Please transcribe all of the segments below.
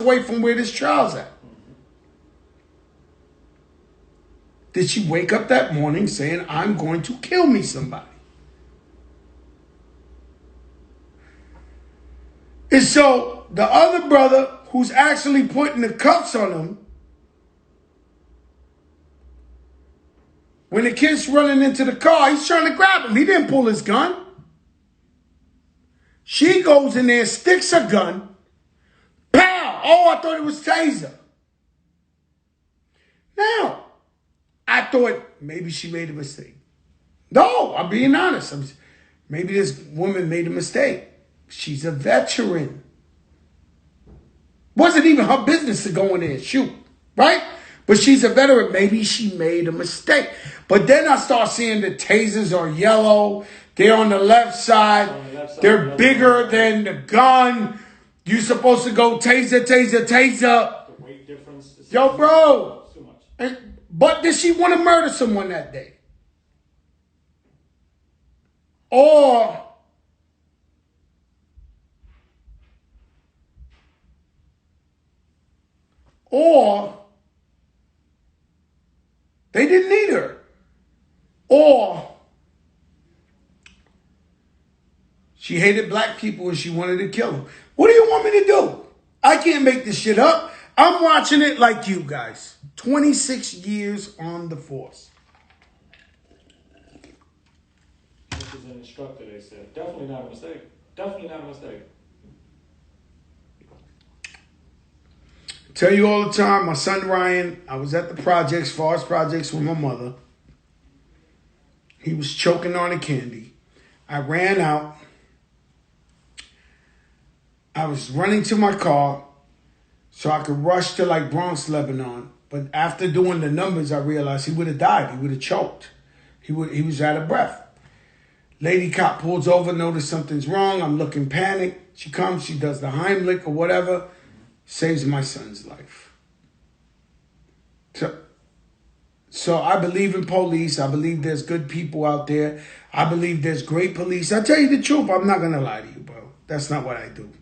away from where this trial's at. Did she wake up that morning saying, I'm going to kill me somebody? And so the other brother who's actually putting the cuffs on him, when the kid's running into the car, he's trying to grab him. He didn't pull his gun. She goes in there, sticks her gun. Pow! Oh, I thought it was taser. Now, I thought maybe she made a mistake. No, I'm being honest. Maybe this woman made a mistake. She's a veteran. Wasn't even her business to go in there and shoot, right? But she's a veteran. Maybe she made a mistake. But then I start seeing the tasers are yellow. They're on the left side. They're bigger than the gun. You're supposed to go taser, taser, taser. The weight difference is Yo, bro. too much. But did she want to murder someone that day? Or they didn't need her. Or she hated black people and she wanted to kill them. What do you want me to do? I can't make this shit up. I'm watching it like you guys. 26 years on the force. This is an instructor, they said. Definitely not a mistake. Definitely not a mistake. Tell you all the time, my son Ryan, I was at the projects, Forest Projects with my mother. He was choking on a candy. I ran out. I was running to my car so I could rush to like Bronx, Lebanon. But after doing the numbers, I realized he would have died. He would have choked. He was out of breath. Lady cop pulls over, notice something's wrong. I'm looking panicked. She comes, she does the Heimlich or whatever. Saves my son's life. So I believe in police. I believe there's good people out there. I believe there's great police. I tell you the truth. I'm not going to lie to you, bro. That's not what I do.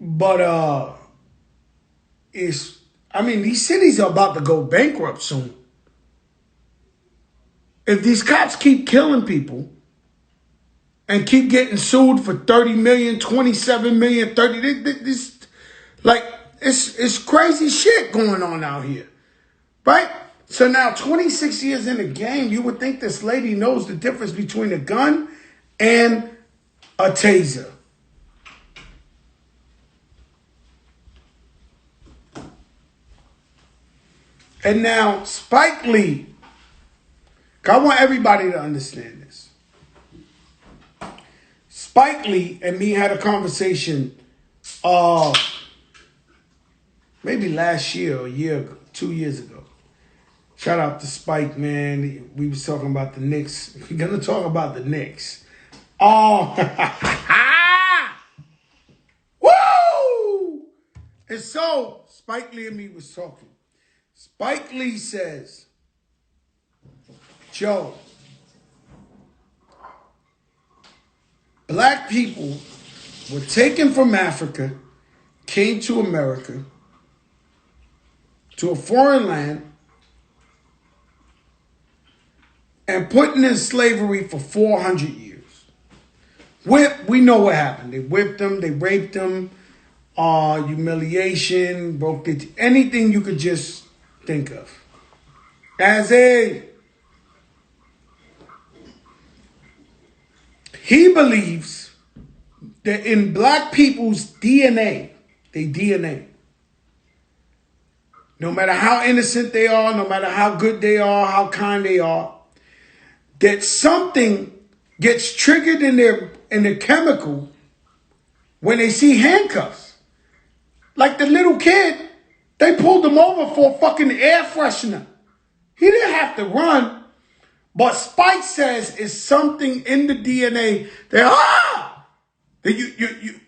But these cities are about to go bankrupt soon. If these cops keep killing people and keep getting sued for 30 million, 27 million, 30, it's crazy shit going on out here, right? So now 26 years in the game, you would think this lady knows the difference between a gun and a taser. And now Spike Lee, I want everybody to understand this. Spike Lee and me had a conversation maybe last year or a year ago, 2 years ago. Shout out to Spike, man. We was talking about the Knicks. We're going to talk about the Knicks. Oh, woo! And so Spike Lee and me was talking. Spike Lee says, Joe, black people were taken from Africa, came to America, to a foreign land, and put in slavery for 400 years. We know what happened. They whipped them, they raped them, humiliation, broke it, anything you could just think of. He believes that in black people's DNA, no matter how innocent they are, no matter how good they are, how kind they are, that something gets triggered in their chemical when they see handcuffs. Like the little kid, they pulled him over for a fucking air freshener. He didn't have to run. But Spike says it's something in the DNA that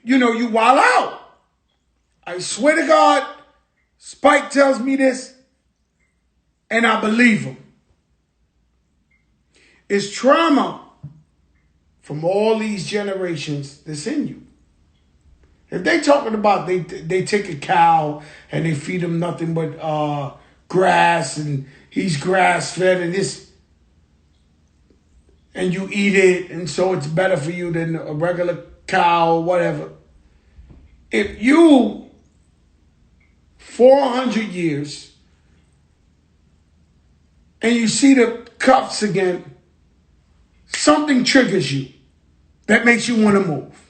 you wild out. I swear to God, Spike tells me this, and I believe him. It's trauma from all these generations that's in you. If they talking about they take a cow and they feed him nothing but grass and he's grass fed and this, and you eat it and so it's better for you than a regular cow or whatever. If you 400 years and you see the cuffs again, something triggers you that makes you want to move.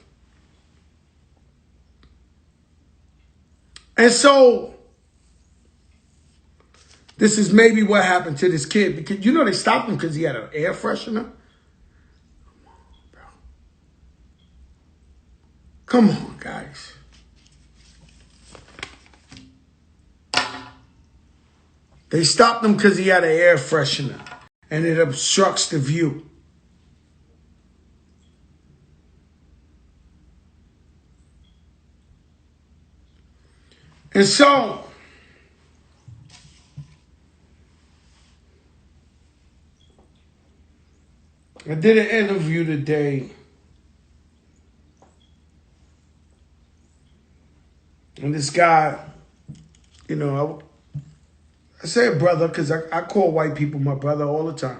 And so, this is maybe what happened to this kid. Because you know they stopped him because he had an air freshener. Come on, guys. They stopped him because he had an air freshener. And it obstructs the view. And so, I did an interview today. And this guy, you know, I say brother because I call white people my brother all the time.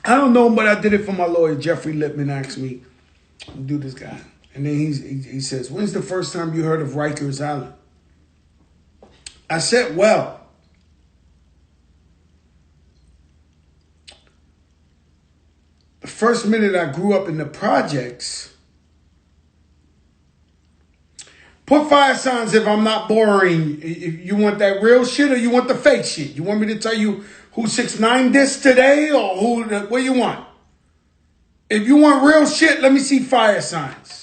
I don't know him, but I did it for my lawyer. Jeffrey Lippman asked me to do this guy. And then he says, when's the first time you heard of Rikers Island? I said, well, the first minute I grew up in the projects, put fire signs if I'm not boring. If you want that real shit or you want the fake shit. You want me to tell you who 6ix9ine this today or what you want? If you want real shit, let me see fire signs.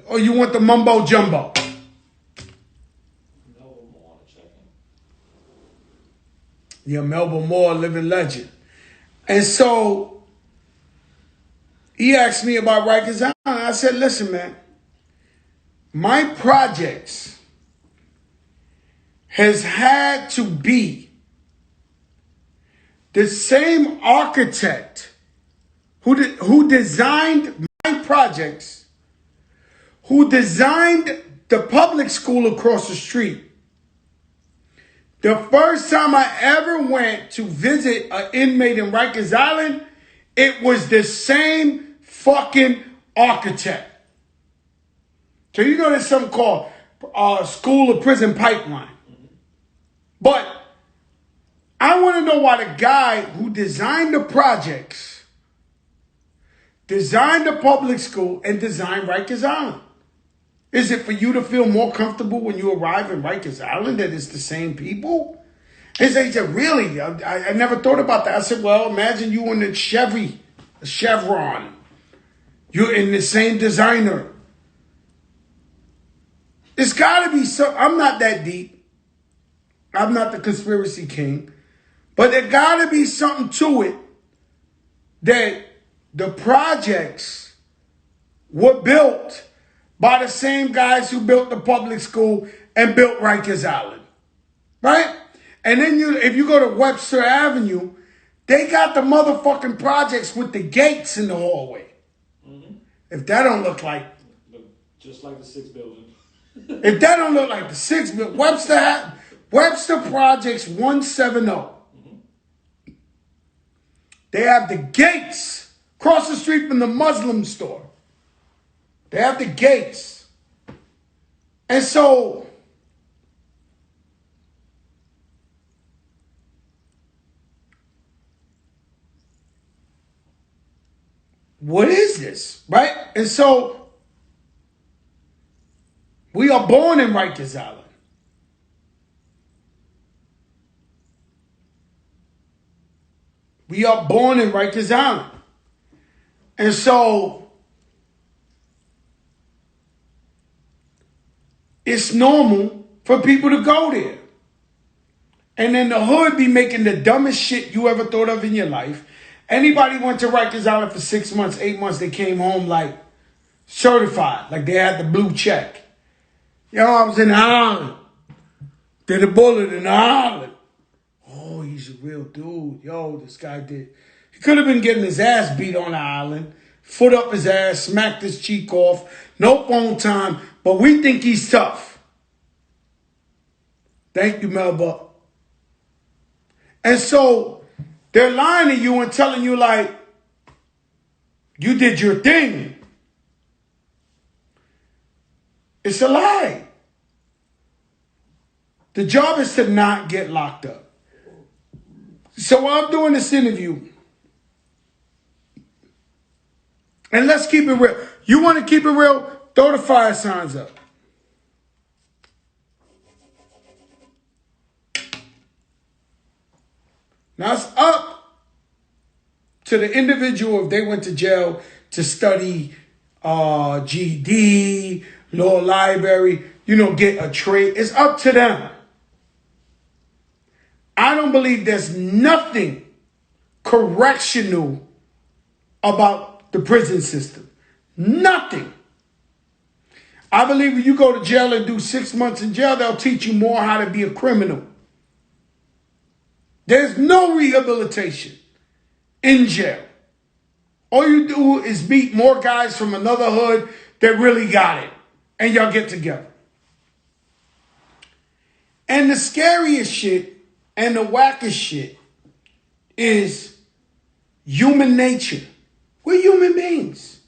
Or you want the mumbo jumbo? Yeah, Melba Moore, living legend. And so he asked me about Rikers Island. I said, listen, man, my projects has had to be the same architect who designed my projects, who designed the public school across the street. The first time I ever went to visit an inmate in Rikers Island, it was the same fucking architect. So you know there's something called School of Prison Pipeline. But I want to know why the guy who designed the projects, designed the public school, and designed Rikers Island. Is it for you to feel more comfortable when you arrive in Rikers Island that it's the same people? He said, really? I never thought about that. I said, well, imagine you in the Chevron. You're in the same designer. It's got to be some. I'm not that deep. I'm not the conspiracy king. But there got to be something to it that the projects were built by the same guys who built the public school and built Rikers Island. Right? And then if you go to Webster Avenue, they got the motherfucking projects with the gates in the hallway. Mm-hmm. If that don't look like... Just like the 6 building. If that don't look like the 6 building... Webster Projects 170. Mm-hmm. They have the gates across the street from the Muslim store. They have the gates. And so, what is this? Right? And so, we are born in Rikers Island. We are born in Rikers Island. And so, it's normal for people to go there. And then the hood be making the dumbest shit you ever thought of in your life. Anybody went to Rikers Island for 6 months, 8 months, they came home like certified, like they had the blue check. Yo, I was in the island. Did a bullet in the island. Oh, he's a real dude. Yo, this guy did. He could have been getting his ass beat on the island, foot up his ass, smacked his cheek off, no phone time, but we think he's tough. Thank you, Melba. And so they're lying to you and telling you like, you did your thing. It's a lie. The job is to not get locked up. So while I'm doing this interview, and let's keep it real. You want to keep it real? Throw the fire signs up. Now it's up to the individual if they went to jail to study GED, law library, get a trade. It's up to them. I don't believe there's nothing correctional about the prison system. Nothing. I believe if you go to jail and do 6 months in jail, they'll teach you more how to be a criminal. There's no rehabilitation in jail. All you do is meet more guys from another hood that really got it. And y'all get together. And the scariest shit and the wackest shit is human nature. We're human beings.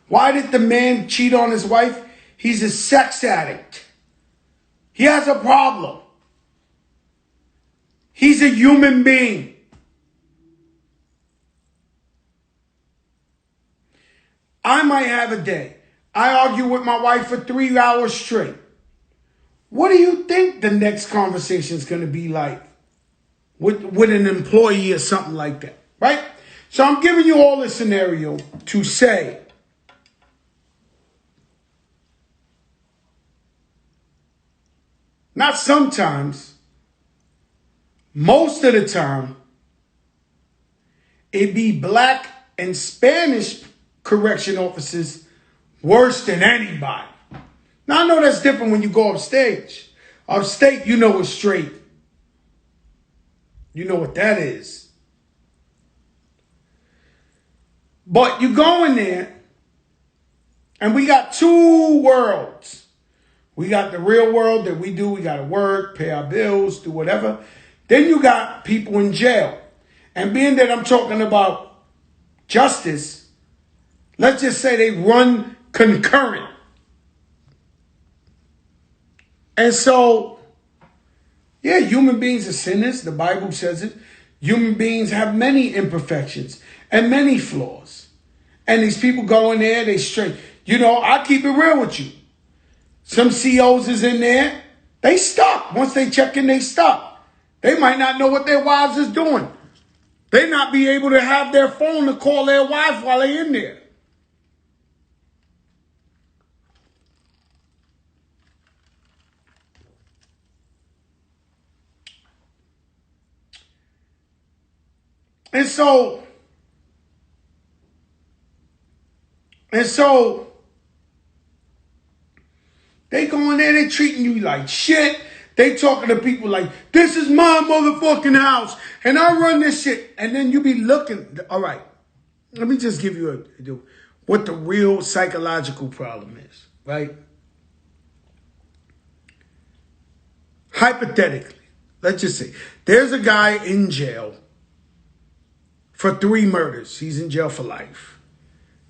Why did the man cheat on his wife? He's a sex addict. He has a problem. He's a human being. I might have a day. I argue with my wife for 3 hours straight. What do you think the next conversation is going to be like with an employee or something like that, right? So I'm giving you all this scenario to say, not sometimes, most of the time, it be black and Spanish correction officers worse than anybody. Now, I know that's different when you go upstage. Upstate, you know it's straight. You know what that is. But you go in there, and we got two worlds. We got the real world that we do. We got to work, pay our bills, do whatever. Then you got people in jail. And being that I'm talking about justice, let's just say they run concurrent. And so, yeah, human beings are sinners. The Bible says it. Human beings have many imperfections and many flaws. And these people go in there, they straight. I keep it real with you. Some COs is in there. They stuck. Once they check in, they stuck. They might not know what their wives is doing. They not be able to have their phone to call their wife while they're in there. And so they go in there, they treating you like shit. They talking to people like, this is my motherfucking house, and I run this shit. And then you be looking, all right, let me just give you what the real psychological problem is, right? Hypothetically, let's just say, there's a guy in jail for 3 murders. He's in jail for life.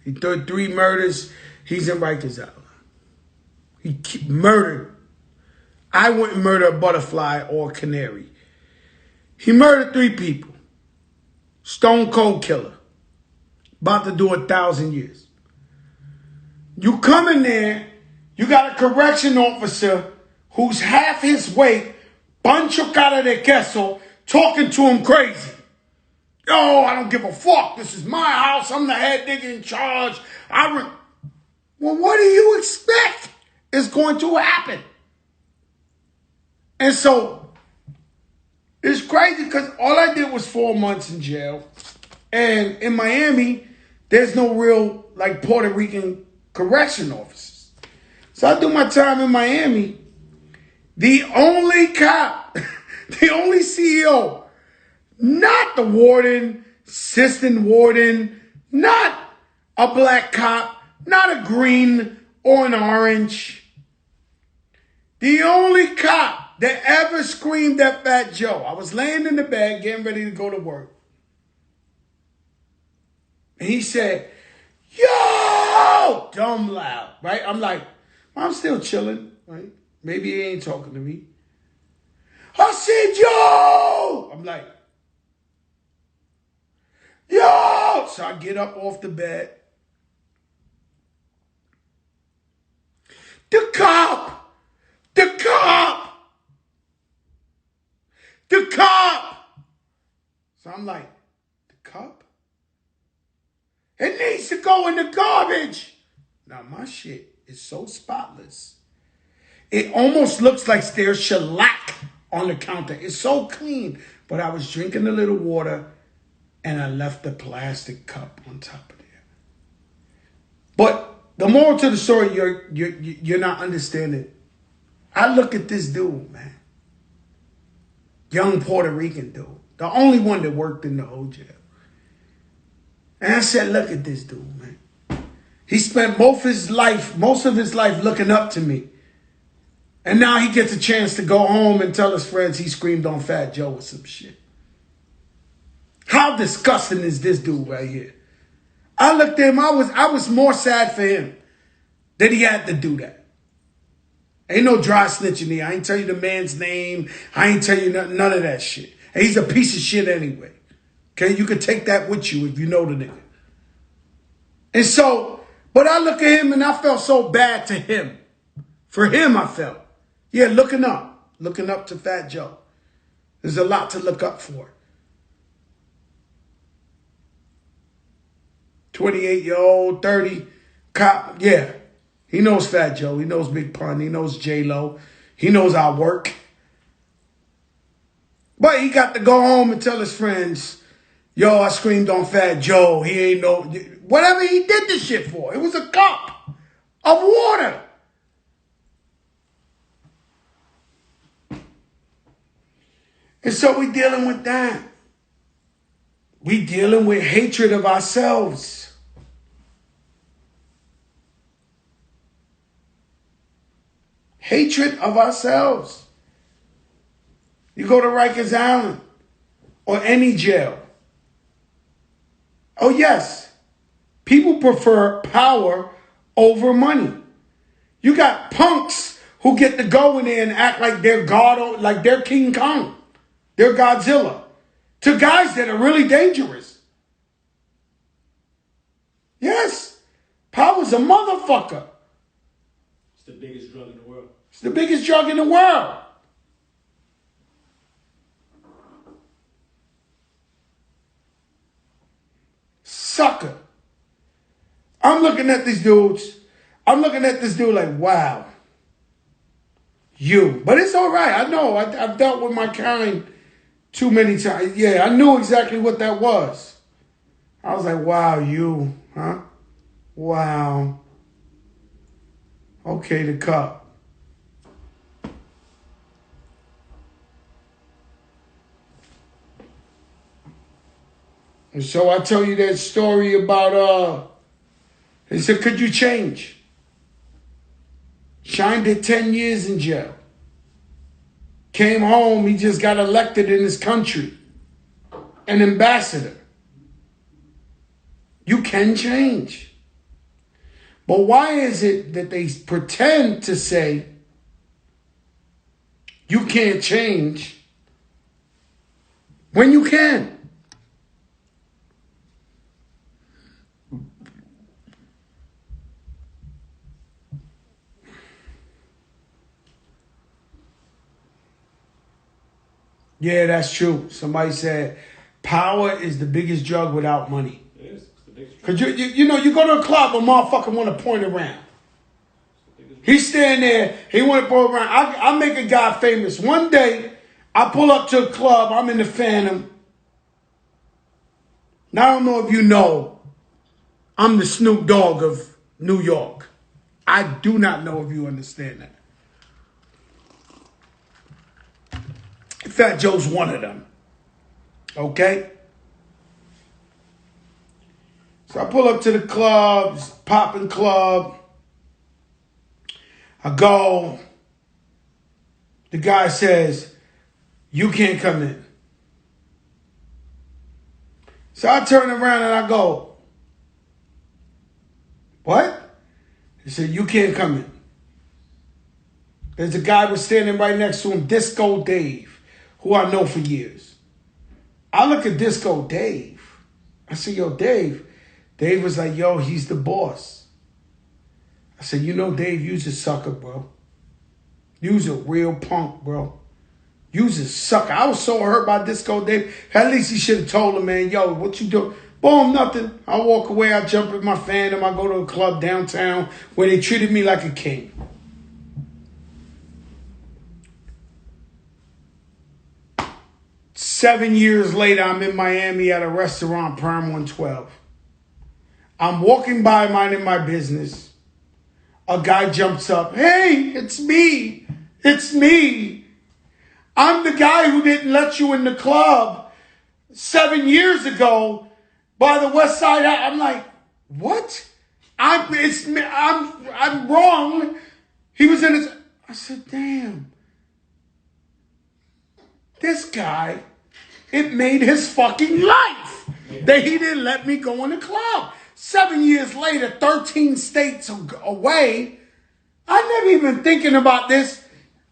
He did 3 murders. He's in Rikers Island. He murdered. I wouldn't murder a butterfly or a canary. He murdered 3 people. Stone cold killer. About to do 1,000 years. You come in there, you got a correction officer who's half his weight, pancho cara de queso, talking to him crazy. Yo, I don't give a fuck. This is my house. I'm the head nigga in charge. Well, what do you expect is going to happen? And so, it's crazy because all I did was 4 months in jail. And in Miami, there's no real, Puerto Rican correction officers. So I do my time in Miami. The only cop, the only CEO Not the warden, assistant warden, not a black cop, not a green or an orange. The only cop that ever screamed at Fat Joe. I was laying in the bed getting ready to go to work. And he said, yo, dumb loud, right? I'm like, well, I'm still chilling, right? Maybe he ain't talking to me. I said, yo! I'm like, yo! So I get up off the bed. The cop! The cop! The cop! So I'm like, the cop? It needs to go in the garbage. Now my shit is so spotless. It almost looks like there's shellac on the counter. It's so clean. But I was drinking a little water and I left the plastic cup on top of there. But the moral to the story, you're not understanding. I look at this dude, man. Young Puerto Rican dude. The only one that worked in the whole jail. And I said, look at this dude, man. He spent most of his life looking up to me. And now he gets a chance to go home and tell his friends he screamed on Fat Joe or some shit. How disgusting is this dude right here? I looked at him, I was more sad for him that he had to do that. Ain't no dry snitching here. I ain't tell you the man's name. I ain't tell you none of that shit. And he's a piece of shit anyway. Okay, you can take that with you if you know the nigga. And so, but I look at him and I felt so bad to him. For him, I felt. Yeah, looking up to Fat Joe. There's a lot to look up for. 28-year-old, 30, cop, yeah. He knows Fat Joe. He knows Big Pun. He knows J-Lo. He knows our work. But he got to go home and tell his friends, yo, I screamed on Fat Joe. He ain't no... Whatever he did this shit for. It was a cup of water. And so we dealing with that. We dealing with hatred of ourselves. Hatred of ourselves. You go to Rikers Island or any jail. Oh yes, people prefer power over money. You got punks who get to go in there and act like they're God, like they're King Kong. They're Godzilla. To guys that are really dangerous. Yes. Power's a motherfucker. It's the biggest drug in the world. It's the biggest drug in the world. Sucker. I'm looking at these dudes. I'm looking at this dude like, wow. You. But it's all right. I know. I've dealt with my kind too many times. Yeah, I knew exactly what that was. I was like, wow, you, huh? Wow. Okay, the cup. And so I tell you that story about, he said, could you change? Shine did 10 years in jail. Came home, he just got elected in his country. An ambassador. You can change. But why is it that they pretend to say you can't change when you can? Yeah, that's true. Somebody said power is the biggest drug without money. It is. It's the biggest drug. Because you go to a club, a motherfucker want to point around. He's standing there, he want to point around. I make a guy famous. One day, I pull up to a club, I'm in the Phantom. Now, I don't know if you know, I'm the Snoop Dogg of New York. I do not know if you understand that. Fat Joe's one of them. Okay? So I pull up to the club, popping club. I go. The guy says, you can't come in. So I turn around and I go, what? He said, you can't come in. There's a guy was standing right next to him, Disco Dave, who I know for years. I look at Disco Dave. I said, yo, Dave. Dave was like, yo, he's the boss. I said, you know, Dave, you's a sucker, bro. You's a real punk, bro. You's a sucker. I was so hurt by Disco Dave. At least he should have told him, man, yo, what you do? Boom, nothing. I walk away. I jump in my Phantom. I go to a club downtown where they treated me like a king. Seven years later, I'm in Miami at a restaurant, Prime 112. I'm walking by minding my business. A guy jumps up. Hey, it's me. It's me. I'm the guy who didn't let you in the club 7 years ago by the West Side. I'm like, what? I'm wrong. He was in his. I said, damn. This guy, it made his fucking life that he didn't let me go in the club. 7 years later, 13 states away, I never even thinking about this.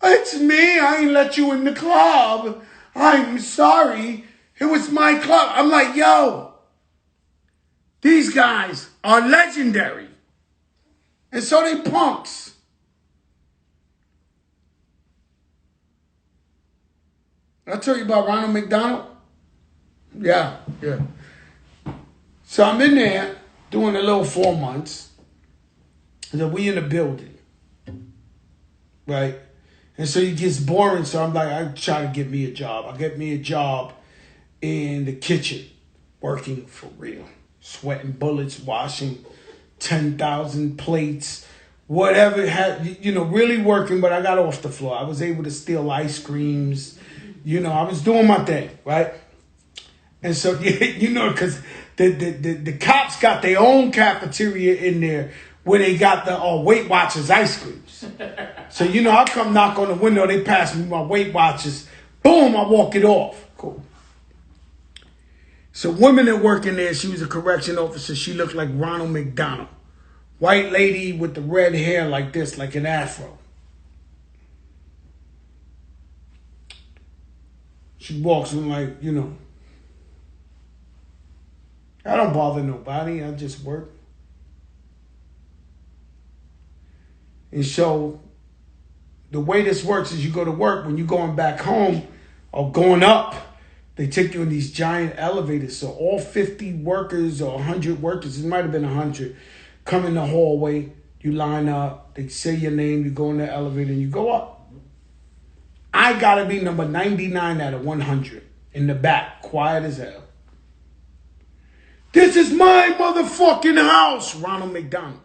It's me. I ain't let you in the club. I'm sorry. It was my club. I'm like, yo, these guys are legendary. And so they punks. I tell you about Ronald McDonald? Yeah. So I'm in there doing a little 4 months. And then we in the building. Right? And so it gets boring. So I'm like, I try to get me a job. I get me a job in the kitchen. Working for real. Sweating bullets, washing 10,000 plates. Whatever. Really working. But I got off the floor. I was able to steal ice creams. I was doing my thing, right? And so, because the cops got their own cafeteria in there where they got the Weight Watchers ice creams. So, I come knock on the window, they pass me my Weight Watchers. Boom, I walk it off. Cool. So, women that work in there, she was a correction officer. She looked like Ronald McDonald. White lady with the red hair like this, like an afro. She walks in like, I don't bother nobody. I just work. And so the way this works is you go to work. When you're going back home or going up, they take you in these giant elevators. So all 50 workers or 100 workers, it might have been 100, come in the hallway. You line up. They say your name. You go in the elevator and you go up. I got to be number 99 out of 100 in the back, quiet as hell. This is my motherfucking house, Ronald McDonald.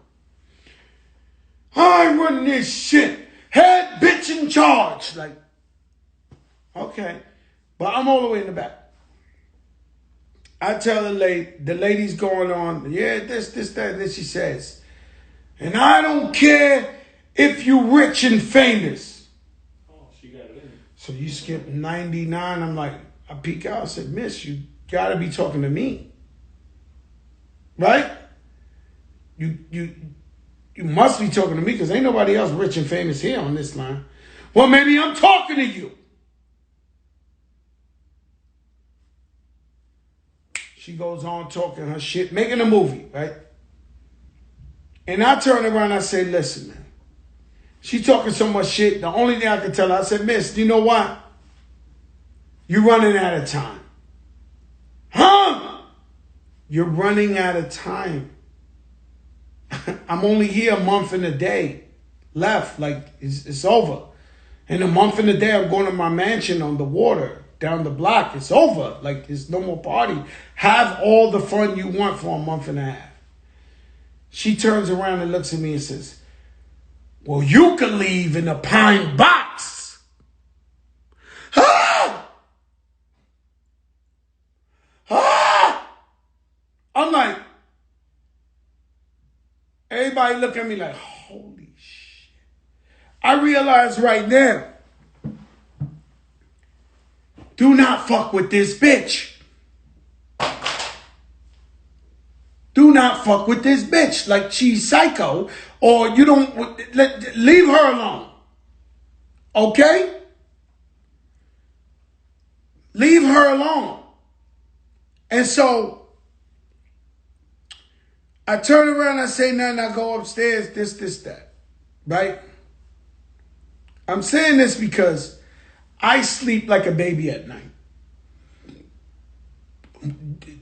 I run this shit. Head bitch in charge. Like, okay. But I'm all the way in the back. I tell the lady's going on, yeah, this, that, and then she says, and I don't care if you rich and famous. So you skip 99. I'm like, I peek out. I said, miss, you got to be talking to me. Right? You must be talking to me because ain't nobody else rich and famous here on this line. Well, maybe I'm talking to you. She goes on talking her shit, making a movie, right? And I turn around and I say, listen, man. She talking so much shit. The only thing I could tell her, I said, miss, do you know what? You're running out of time. Huh? You're running out of time. I'm only here a month and a day left. Like, it's over. In a month and a day, I'm going to my mansion on the water down the block. It's over. Like, there's no more party. Have all the fun you want for a month and a half. She turns around and looks at me and says, well, you can leave in a pine box. Ah! Everybody look at me like, holy shit. I realize right now, do not fuck with this bitch. Do not fuck with this bitch. Like she's psycho, or you don't, leave her alone. Okay? Leave her alone. And so, I turn around, I say nothing, I go upstairs, this, that. Right? I'm saying this because I sleep like a baby at night.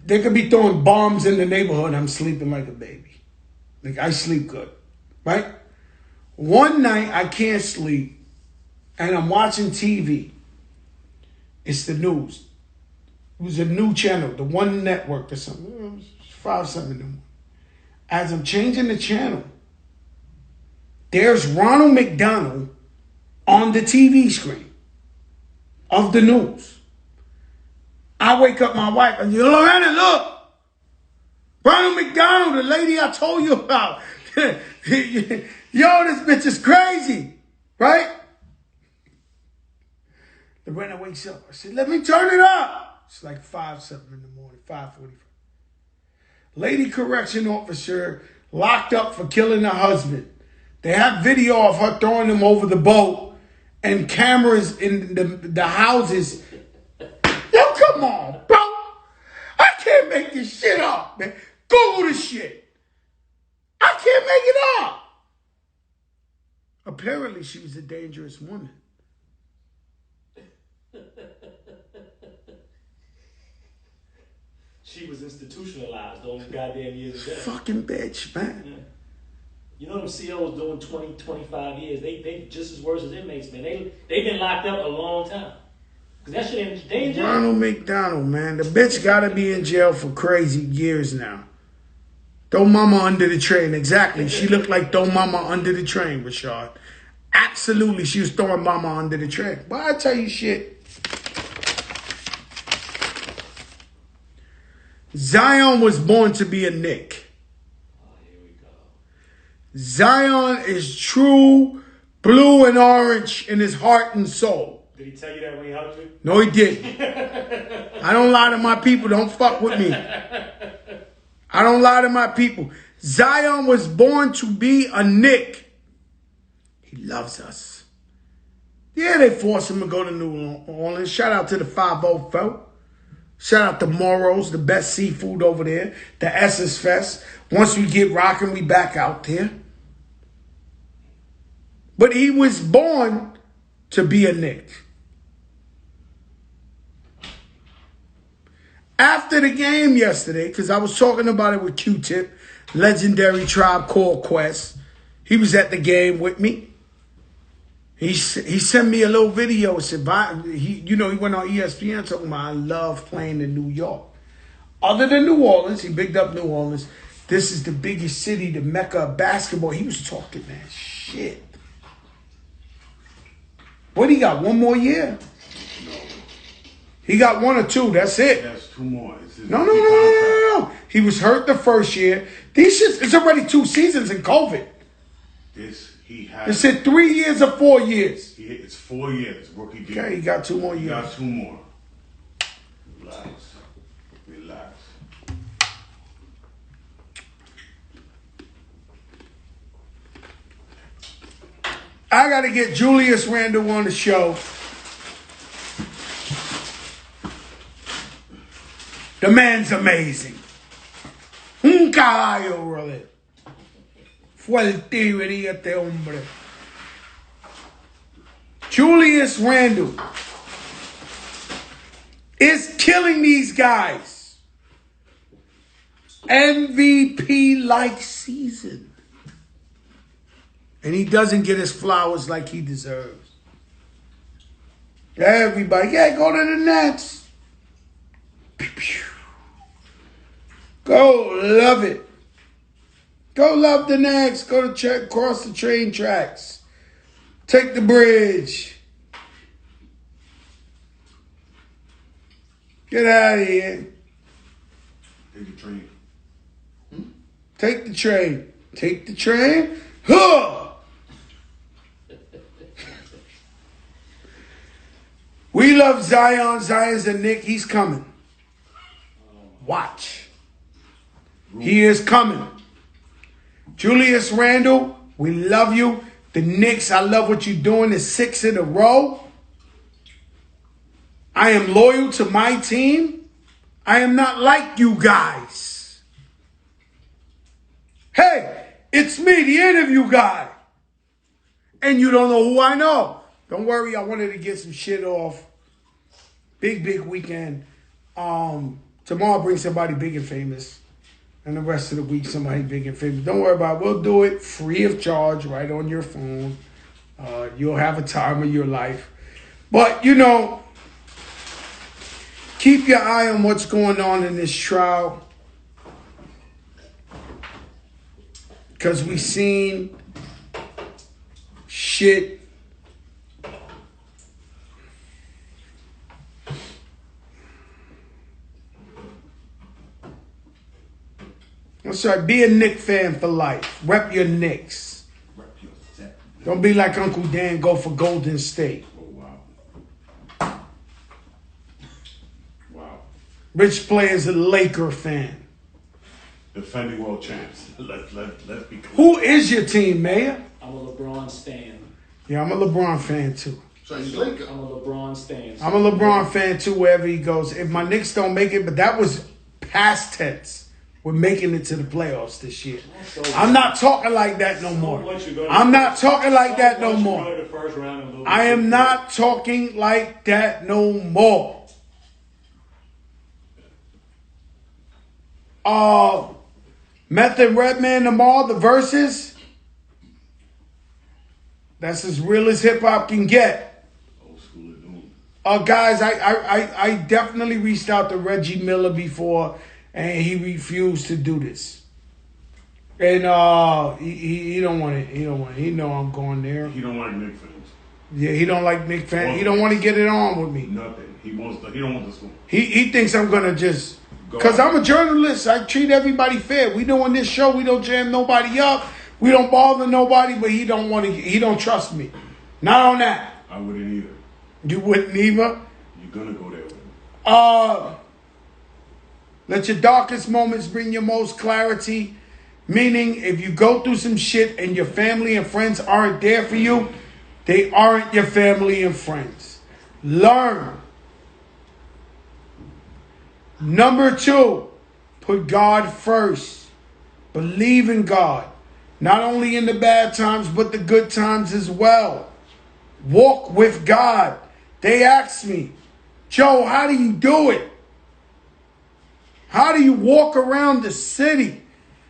They could be throwing bombs in the neighborhood, I'm sleeping like a baby. Like I sleep good. Right? One night I can't sleep and I'm watching TV. It's the news. It was a new channel, the One Network or something. It was 5 something in the morning. As I'm changing the channel, there's Ronald McDonald on the TV screen of the news. I wake up my wife and Lorena, look. Ronald McDonald, the lady I told you about. Yo, this bitch is crazy. Right? Lorena wakes up. I said, let me turn it up. It's like 5 something in the morning, 5:45. Lady correction officer locked up for killing her husband. They have video of her throwing him over the boat and cameras in the houses. Yo, come on, bro. I can't make this shit up, man. Google this shit. I can't make it up. Apparently, she was a dangerous woman. She was institutionalized those goddamn years ago. Fucking bitch, man. Yeah. You know them COs doing 20, 25 years. They just as worse as inmates, man. They've been locked up a long time. Cause that shit ain't dangerous. Ronald McDonald, man. The bitch gotta be in jail for crazy years now. Throw mama under the train. Exactly. She looked like throw mama under the train, Rashad. Absolutely, she was throwing mama under the train. But I tell you shit. Zion was born to be a Knick. Oh, here we go. Zion is true blue and orange in his heart and soul. Did he tell you that when he hugged you? No, he didn't. I don't lie to my people. Don't fuck with me. I don't lie to my people. Zion was born to be a Knick. He loves us. Yeah, they forced him to go to New Orleans. Shout out to the 5-0 folk. Shout out to Moro's, the best seafood over there. The Essence Fest. Once we get rocking, we back out there. But he was born to be a Knick. After the game yesterday, because I was talking about it with Q-Tip, legendary Tribe Called Quest. He was at the game with me. He sent me a little video. Said, he went on ESPN talking about I love playing in New York. Other than New Orleans, he bigged up New Orleans. This is the biggest city, the mecca of basketball. He was talking that shit. What, he got one more year? No. He got 1 or 2. That's it. That's 2 more. No. He was hurt the first year. It's already 2 seasons in COVID. It said 3 years or 4 years. It's 4 years. Rookie deal. Okay, he got 2 more years. He got 2 more. Relax. I got to get Julius Randle on the show. The man's amazing. Un caballo, brother. Fuerte vería este hombre. Julius Randle is killing these guys. MVP-like season. And he doesn't get his flowers like he deserves. Everybody, go to the Nets. Go love it. Go love the Nets. Go to cross the train tracks. Take the bridge. Get out of here. Take the train. Take the train. Take the train. Huh! We love Zion. Zion's a Nick. He's coming. Watch. He is coming. Julius Randle, we love you. The Knicks, I love what you're doing. It's 6 in a row. I am loyal to my team. I am not like you guys. Hey, it's me, the interview guy. And you don't know who I know. Don't worry, I wanted to get some shit off. Big weekend. Tomorrow I'll bring somebody big and famous. And the rest of the week, somebody big and famous. Don't worry about it. We'll do it free of charge right on your phone. You'll have a time of your life. But, you know, keep your eye on what's going on in this trial. Because we seen shit. That's right. Be a Knicks fan for life. Rep your Knicks. Don't be like Uncle Dan, go for Golden State. Oh, wow. Wow. Rich Player's a Laker fan. Defending world champs. Let's be clear. Who is your team, Mayor? I'm a LeBron stan. Yeah, I'm a LeBron fan too. So he's Laker. I'm a LeBron stan. I'm a LeBron fan too wherever he goes. If my Knicks don't make it, but that was past tense. We're making it to the playoffs this year. I'm not talking like that no more. I'm not talking like that no more. I am not talking like that no more. Method Redman tomorrow, the verses. That's as real as hip hop can get. Old school of doom. Guys, I definitely reached out to Reggie Miller before, and he refused to do this. And he don't want it. He don't want it. He know I'm going there. He don't like Knick fans. Yeah, he don't like Knick fans. He don't want to get it on with me. Nothing. He don't want the school. He thinks I'm gonna just Go because out. I'm a journalist. I treat everybody fair. We doing this show. We don't jam nobody up. We don't bother nobody. But he don't want to. He don't trust me. Not on that. I wouldn't either. You wouldn't either. You're gonna go there with him. Let your darkest moments bring your most clarity. Meaning, if you go through some shit and your family and friends aren't there for you, they aren't your family and friends. Learn. Number 2, put God first. Believe in God. Not only in the bad times, but the good times as well. Walk with God. They asked me, Joe, how do you do it? How do you walk around the city?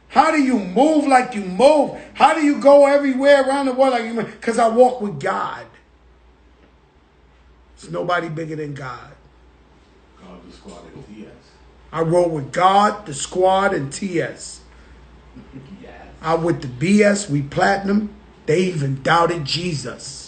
How do you move like you move? How do you go everywhere around the world like you move? Because I walk with God. There's nobody bigger than God. God, the squad, and TS. I roll with God, the squad, and TS. Yes. I with the BS, we platinum. They even doubted Jesus.